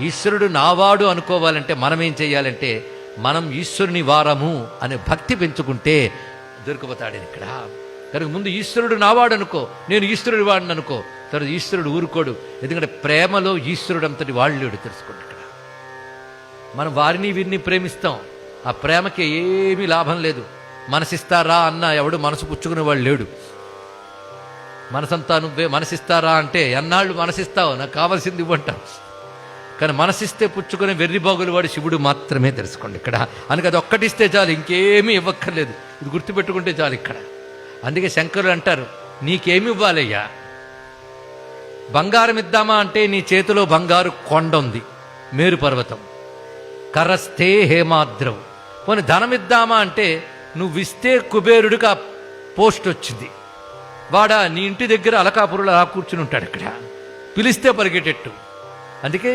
ఈశ్వరుడు నావాడు అనుకోవాలంటే మనం ఏం చేయాలంటే మనం ఈశ్వరుని వారము అనే భక్తి పెంచుకుంటే దొరికిపోతాడు ఇక్కడ. కనుక ముందు ఈశ్వరుడు నావాడు అనుకో, నేను ఈశ్వరుడి వాడిని అనుకో. తర్వాత ఈశ్వరుడు ఊరుకోడు. ఎందుకంటే ప్రేమలో ఈశ్వరుడు అంతటి వాళ్ళేడు తెలుసుకోండి. ఇక్కడ మనం వారిని వీరిని ప్రేమిస్తాం, ఆ ప్రేమకి ఏమీ లాభం లేదు. మనసిస్తారా అన్న ఎవడు మనసు పుచ్చుకునే వాడు లేడు. మనసంతా నువ్వే, మనసిస్తారా అంటే ఎన్నాళ్ళు మనసిస్తావు, నాకు కావాల్సింది ఇవ్వంటావు. కానీ మనసిస్తే పుచ్చుకునే వెర్రిబాగులు వాడు శివుడు మాత్రమే తెలుసుకోండి ఇక్కడ. అందుకే అది ఒక్కటిస్తే చాలు, ఇంకేమీ ఇవ్వక్కర్లేదు. ఇది గుర్తుపెట్టుకుంటే చాలు ఇక్కడ. అందుకే శంకరులు అంటారు, నీకేమి ఇవ్వాలయ్యా? బంగారం ఇద్దామా అంటే నీ చేతిలో బంగారు కొండ ఉంది, మేరు పర్వతం. కరస్థే హేమాద్రవు. పోనీ ధనం ఇద్దామా అంటే నువ్విస్తే కుబేరుడికి ఆ పోస్ట్ వచ్చింది. వాడా నీ ఇంటి దగ్గర అలకాపురులు అలా కూర్చుని ఉంటాడు ఇక్కడ, పిలిస్తే పరిగెట్టెట్టు. అందుకే